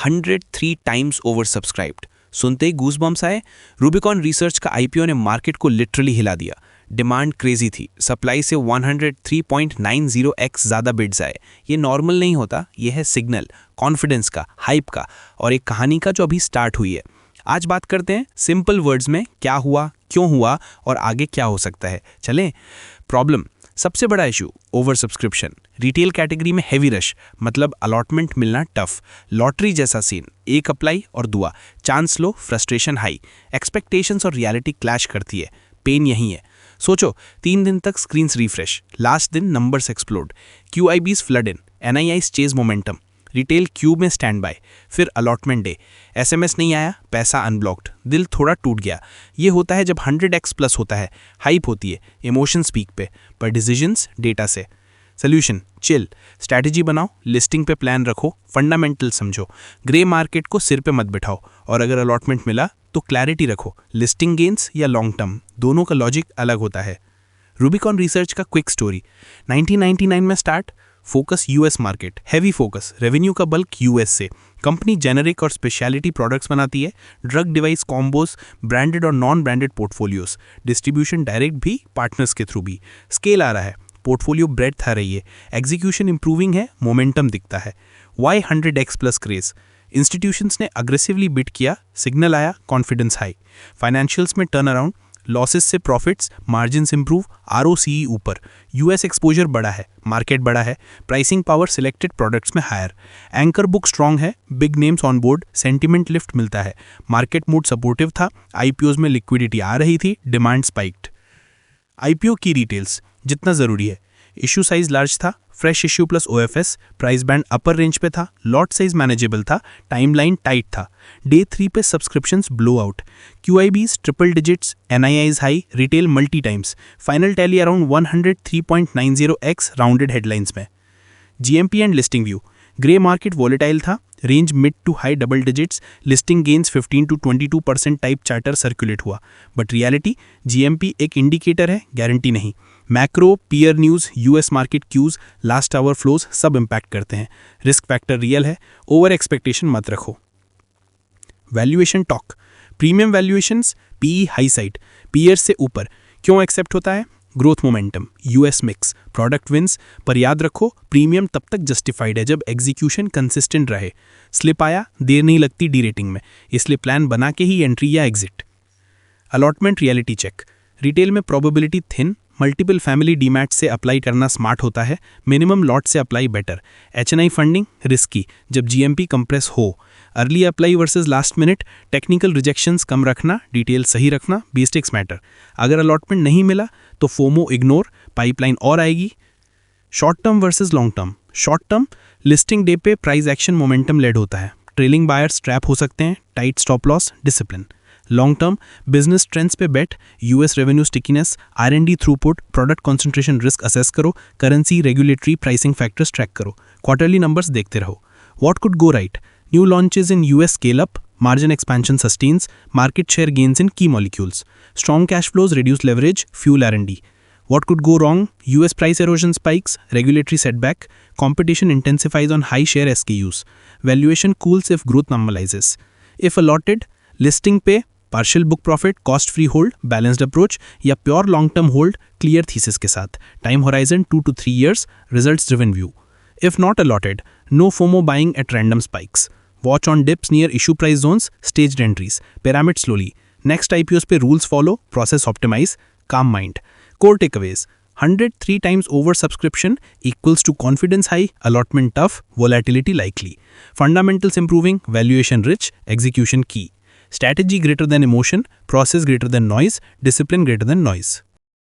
103 times over subscribed. सुनते ही goosebumps आए। Rubicon research का आईपीओ ने मार्केट को लिटरली हिला दिया। डिमांड क्रेजी थी, सप्लाई से 103.90x ज़्यादा बिड्स आए। ये नॉर्मल नहीं होता, ये है सिग्नल, कॉन्फिडेंस का, हाइप का और एक कहानी का जो अभी स्टार्ट हुई है। आज बात करते हैं सिंपल वर्ड्स में, क्या हुआ, क्यों हुआ और आगे क्या हो सकता है। चलें। प्रॉब्लम, सबसे बड़ा issue over subscription. Retail category में हैवी रश, मतलब अलॉटमेंट मिलना टफ। लॉटरी जैसा सीन, एक अप्लाई और दुआ, चांस लो, फ्रस्ट्रेशन हाई। एक्सपेक्टेशंस और रियलिटी क्लैश करती है। पेन यही है। सोचो, 3 दिन तक स्क्रीन्स रिफ्रेश, लास्ट दिन नंबर्स एक्सप्लोड, QIBs फ्लड इन, NIIs chase momentum, retail Q में स्टैंड बाय, फिर अलॉटमेंट डे, SMS नहीं आया, पैसा अनब्लॉक्ड, दिल थोड़ा टूट गया। ये होता है जब 100x प्लस होता है, हाइप होती है, इमोशंस पीक पे, पर डिसीजंस डेटा से। सोल्यूशन, चिल, स्ट्रैटेजी बनाओ, लिस्टिंग पे प्लान रखो, फंडामेंटल समझो, ग्रे मार्केट को सिर पे मत बिठाओ, और अगर अलॉटमेंट मिला तो क्लैरिटी रखो, लिस्टिंग गेन्स या लॉन्ग टर्म, दोनों का लॉजिक अलग होता है। रूबिकॉन रिसर्च का क्विक स्टोरी। 1999 में start, focus US market, heavy focus, revenue का बल्क यूएस से। कंपनी जेनरिक और स्पेशलिटी प्रोडक्ट्स बनाती है, ड्रग डिवाइस कॉम्बोज, ब्रांडेड और non branded portfolios, distribution direct भी, पार्टनर्स के थ्रू भी। स्केल आ रहा है, पोर्टफोलियो ब्रेड्थ आ रही है, एग्जीक्यूशन इंप्रूविंग है, मोमेंटम दिखता है। Why 100x plus craze? Institutions ने अग्रेसिवली बिड किया, सिग्नल आया, कॉन्फिडेंस हाई। फाइनेंशियल्स में टर्न अराउंड, लॉसेस से प्रॉफिट्स, मार्जिन्स इंप्रूव, ROCE ऊपर। यूएस एक्सपोजर बड़ा है, मार्केट बड़ा है, प्राइसिंग पावर सिलेक्टेड प्रोडक्ट्स में हायर। एंकर बुक स्ट्रांग है, big names on board, sentiment lift मिलता है। मार्केट मूड सपोर्टिव था, IPOs में लिक्विडिटी आ रही थी, डिमांड स्पाइक्ड। IPO की डिटेल्स जितना ज़रूरी है। इशू साइज लार्ज था, fresh issue plus OFS, price band upper range पे था, लॉट साइज मैनेजेबल था, टाइमलाइन टाइट था। डे 3 पे subscriptions blow out, QIBs triple digits, NIIs high, retail multi times, final tally around 103.90x rounded headlines में। GMP and listing view, grey market volatile था, range mid to high double digits, listing gains 15 to 22% type chatter circulate हुआ। But reality, GMP एक indicator है, guarantee नहीं। Macro, peer news, US market cues, last hour flows सब impact करते हैं। Risk factor real है, over expectation मत रखो। Valuation talk, premium valuations, PE high side, peers से ऊपर। क्यों एक्सेप्ट होता है? Growth momentum, US mix, product wins, पर याद रखो प्रीमियम तब तक जस्टिफाइड है जब एग्जीक्यूशन कंसिस्टेंट रहे। स्लिप आया, देर नहीं लगती डी रेटिंग में, इसलिए प्लान बना के ही एंट्री या exit. Allotment reality check, retail में probability thin, multiple family demat से अप्लाई करना स्मार्ट होता है, मिनिमम लॉट से apply better. HNI funding risky जब GMP कंप्रेस हो। Early apply versus last minute, technical rejections कम रखना, डिटेल सही रखना, बेसिक्स मैटर। अगर अलॉटमेंट नहीं मिला तो फोमो इग्नोर, पाइपलाइन और आएगी। Short term versus long term, short term listing day पे प्राइस एक्शन मोमेंटम लेड होता है, ट्रेलिंग बायर्स ट्रैप हो सकते हैं, tight stop loss, discipline. Long term business trends पे bet, US revenue stickiness, R&D throughput, product concentration risk assess करो, currency, regulatory, pricing factors track करो, quarterly numbers देखते रहो। What could go right? New launches in US scale up, margin expansion sustains, market share gains in key molecules, strong cash flows reduce leverage, fuel R&D. What could go wrong? US price erosion spikes, regulatory setback, competition intensifies on high share SKUs, valuation cools if growth normalizes. If allotted, listing पे, partial book profit, cost free hold, balanced approach या pure long term hold, clear thesis के साथ, time horizon 2 to 3 years, results driven view. If not allotted, no FOMO buying at random spikes. Watch on dips near issue price zones, staged entries, pyramid slowly. Next IPOs पे rules follow, process optimize, calm mind. Core takeaways, 103 times oversubscription equals to confidence high, allotment tough, volatility likely. Fundamentals improving, valuation rich, execution key. Strategy greater than emotion, process greater than noise, discipline greater than noise.